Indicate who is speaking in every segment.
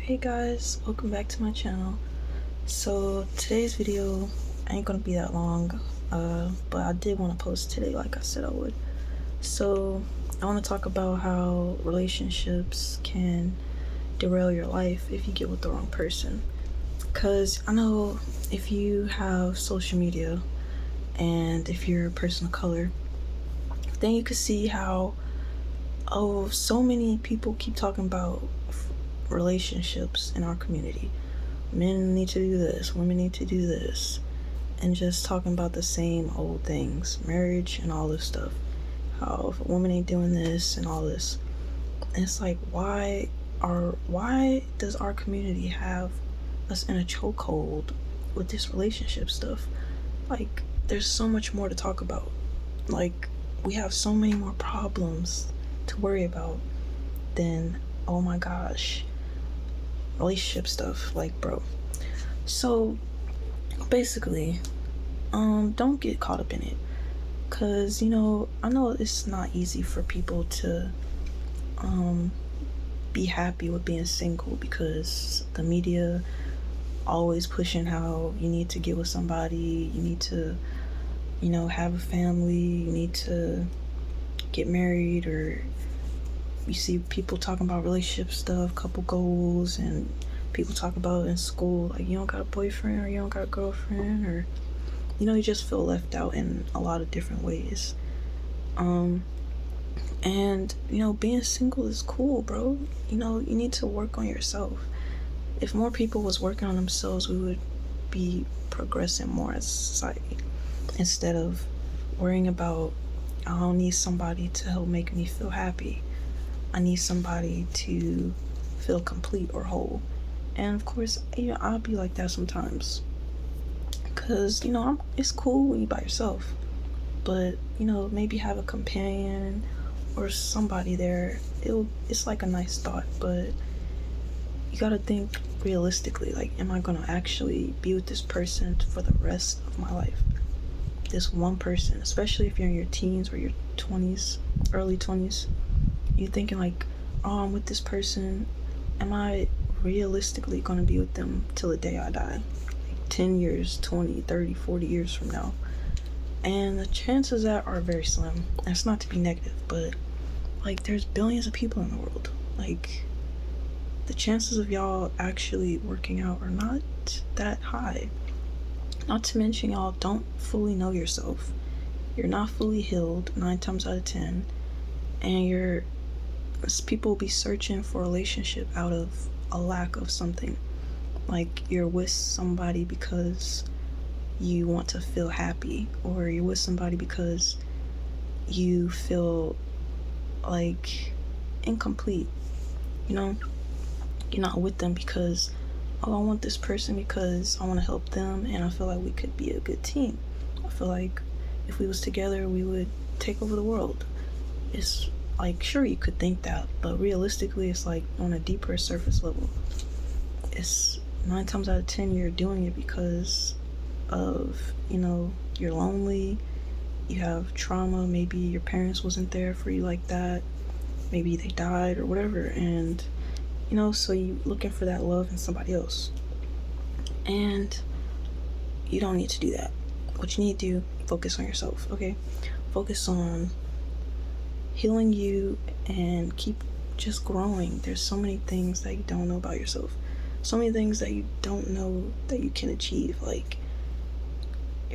Speaker 1: Hey guys, welcome back to my channel. So today's video ain't gonna be that long, but I did want to post today like I said I would. So I want to talk about how relationships can derail your life if you get with the wrong person. Because I know if you have social media and if you're a person of color, then you can see how so many people keep talking about relationships in our community. Men need to do this, women need to do this, and just talking about the same old things, marriage and all this stuff. How if a woman ain't doing this and all this. And it's like, why does our community have us in a chokehold with this relationship stuff? Like, there's so much more to talk about. Like, we have so many more problems to worry about than, oh my gosh, relationship stuff. Like, bro. So basically, don't get caught up in it, because I know it's not easy for people to be happy with being single, because the media always pushing how you need to get with somebody, you need to have a family, you need to get married, or you see people talking about relationship stuff, couple goals, and people talk about in school, like, you don't got a boyfriend or you don't got a girlfriend, or you just feel left out in a lot of different ways. And being single is cool, bro. You need to work on yourself. If more people was working on themselves, we would be progressing more as a society, instead of worrying about, I don't need somebody to help make me feel happy, I need somebody to feel complete or whole. And of course, I'll be like that sometimes, because it's cool when you by yourself, but maybe have a companion or somebody there. It's like a nice thought, but you gotta think realistically. Like, am I gonna actually be with this person for the rest of my life? This one person, especially if you're in your teens or your 20s, early 20s, you're thinking like, oh, I'm with this person, am I realistically gonna be with them till the day I die? 10 years, 20, 30, 40 years from now. And the chances of that are very slim. That's not to be negative, but like, there's billions of people in the world. Like, the chances of y'all actually working out are not that high. Not to mention, y'all don't fully know yourself. You're not fully healed 9 times out of 10. And people will be searching for a relationship out of a lack of something. Like, you're with somebody because you want to feel happy, or you're with somebody because you feel like incomplete. You're not with them because, oh, I want this person because I want to help them and I feel like we could be a good team. I feel like if we was together, we would take over the world. It's like, sure, you could think that, but realistically, it's like on a deeper surface level. It's 9 times out of 10 you're doing it because of, you're lonely, you have trauma, maybe your parents wasn't there for you like that, maybe they died or whatever, and so you looking for that love in somebody else. And you don't need to do that. What you need to do, focus on yourself, okay? Focus on healing you and keep just growing. There's so many things that you don't know about yourself, so many things that you don't know that you can achieve. Like,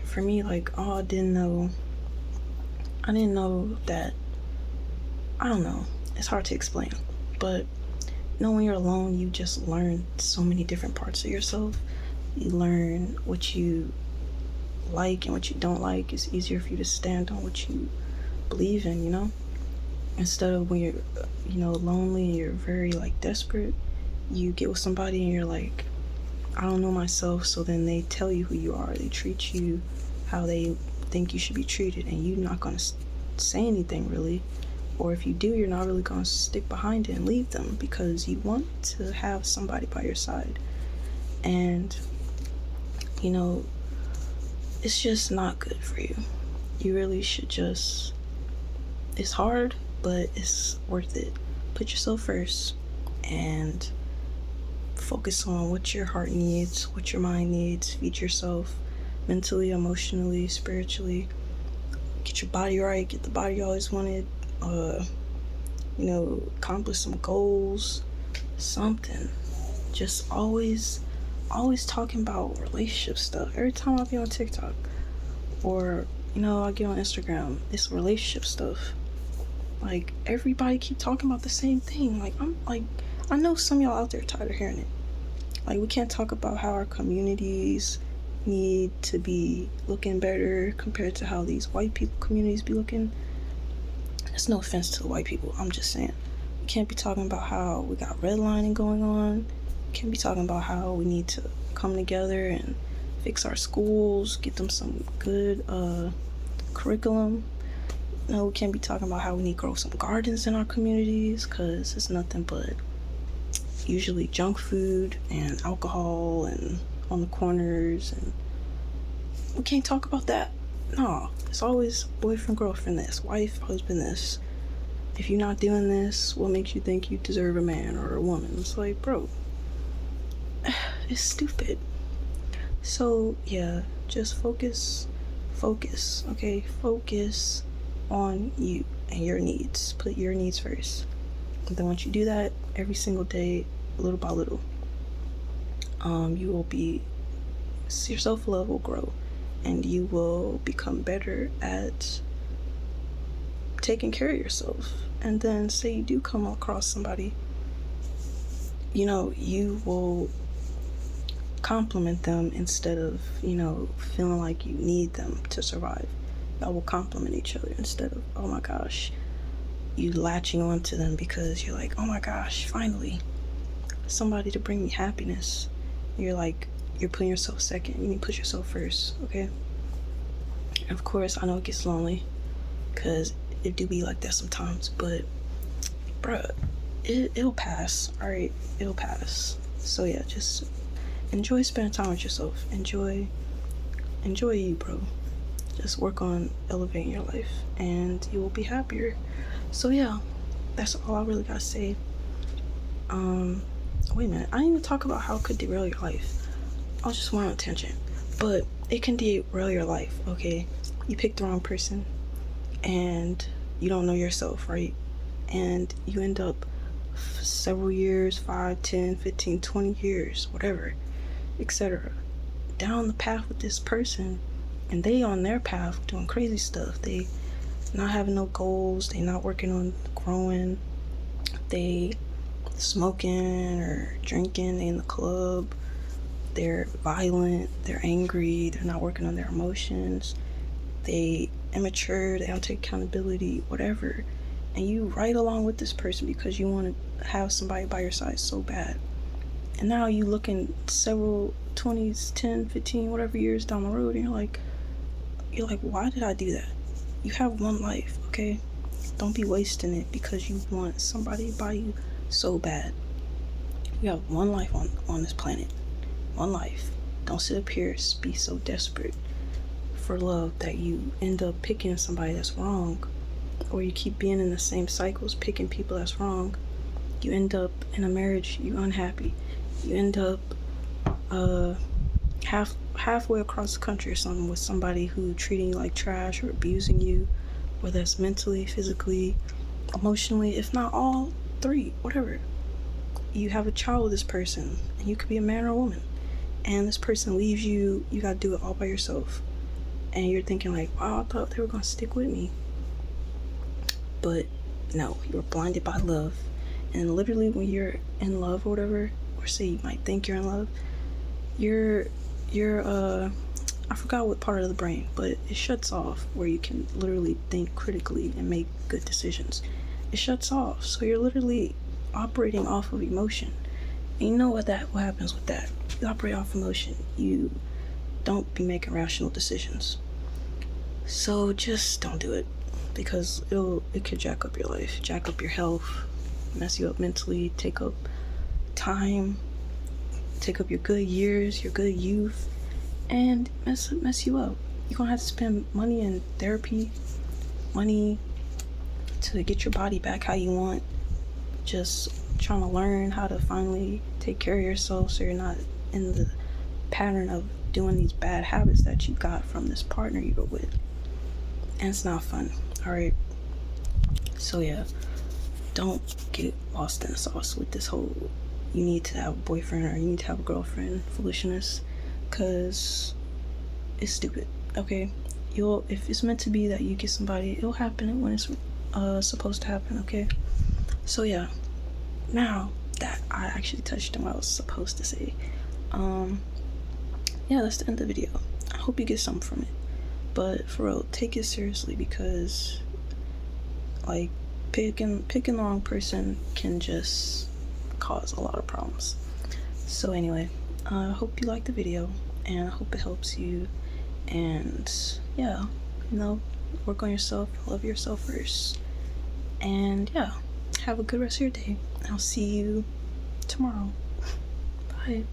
Speaker 1: for me, like, oh, I didn't know that, I don't know, it's hard to explain, but when you're alone, you just learn so many different parts of yourself. You learn what you like and what you don't like. It's easier for you to stand on what you believe in, instead of when you're lonely and you're very like desperate, you get with somebody and you're like, I don't know myself, so then they tell you who you are, they treat you how they think you should be treated, and you're not gonna say anything really, or if you do, you're not really gonna stick behind it and leave them, because you want to have somebody by your side. And it's just not good for you. You really should just, it's hard, but it's worth it. Put yourself first and Focus on what your heart needs, what your mind needs. Feed yourself mentally, emotionally, spiritually. Get your body right, get the body you always wanted. Accomplish some goals, something. Just always talking about relationship stuff. Every time I be on TikTok or, I get on Instagram, it's relationship stuff. Like, everybody keep talking about the same thing. Like, I know some of y'all out there tired of hearing it. Like, we can't talk about how our communities need to be looking better compared to how these white people communities be looking. That's no offense to the white people. I'm just saying. We can't be talking about how we got redlining going on. We can't be talking about how we need to come together and fix our schools, get them some good curriculum. No, we can't be talking about how we need to grow some gardens in our communities, because it's nothing but usually junk food and alcohol and on the corners, and we can't talk about that. No, it's always boyfriend, girlfriend this, wife, husband this. If you're not doing this, what makes you think you deserve a man or a woman? It's like, bro, it's stupid. So yeah, just focus, okay? Focus on you and your needs. Put your needs first. And then once you do that every single day, little by little, your self-love will grow, and you will become better at taking care of yourself. And then say you do come across somebody, you will compliment them instead of, feeling like you need them to survive. Y'all will compliment each other instead of, oh my gosh, you latching on to them because you're like, oh my gosh, finally somebody to bring me happiness. You're putting yourself second. You need to put yourself first, okay? And of course, I know it gets lonely, because it do be like that sometimes, but bruh, it'll pass. All right, it'll pass. So yeah, just enjoy spending time with yourself. Enjoy you, bro. Just work on elevating your life, and you will be happier. So yeah, that's all I really gotta say. Wait a minute, I didn't even talk about how it could derail your life. I was just one on a tangent, but it can derail your life, okay? You picked the wrong person, and you don't know yourself, right? And you end up several years, 5, 10, 15, 20 years, whatever, etc., down the path with this person, and they on their path doing crazy stuff. They not having no goals, they not working on growing, they smoking or drinking, they in the club, they're violent, they're angry, they're not working on their emotions, they immature, they don't take accountability, whatever. And you right along with this person because you want to have somebody by your side so bad. And now you looking several 20s, 10, 15, whatever years down the road, and you're like, why did I do that? You have one life, okay? Don't be wasting it because you want somebody by you so bad. You have one life on this planet. One life. Don't sit up here be so desperate for love that you end up picking somebody that's wrong, or you keep being in the same cycles, picking people that's wrong. You end up in a marriage, you unhappy. You end up halfway across the country or something with somebody who treating you like trash or abusing you, whether that's mentally, physically, emotionally, if not all three, whatever. You have a child with this person, and you could be a man or a woman, and this person leaves you, you gotta do it all by yourself. And you're thinking like, wow, I thought they were gonna stick with me. But no, you were blinded by love. And literally when you're in love or whatever, or say you might think you're in love, you're I forgot what part of the brain, but it shuts off where you can literally think critically and make good decisions. It shuts off, so you're literally operating off of emotion. And you know what happens with that? You operate off emotion. You don't be making rational decisions. So just don't do it, because it could jack up your life, jack up your health, mess you up mentally, take up time, take up your good years, your good youth, and mess you up. You're gonna have to spend money in therapy, money to get your body back how you want, just trying to learn how to finally take care of yourself so you're not in the pattern of doing these bad habits that you got from this partner you were with. And it's not fun. Alright. So yeah, don't get lost in the sauce with this whole you need to have a boyfriend or you need to have a girlfriend foolishness, because it's stupid. Okay, if it's meant to be that you get somebody, it'll happen when it's supposed to happen. Okay, so yeah, now that I actually touched on what I was supposed to say, yeah, that's the end of the video. I hope you get something from it, but for real, take it seriously, because like picking the wrong person can just cause a lot of problems. So anyway, I hope you liked the video, and I hope it helps you. And yeah, work on yourself, love yourself first, and yeah, have a good rest of your day. I'll see you tomorrow. Bye.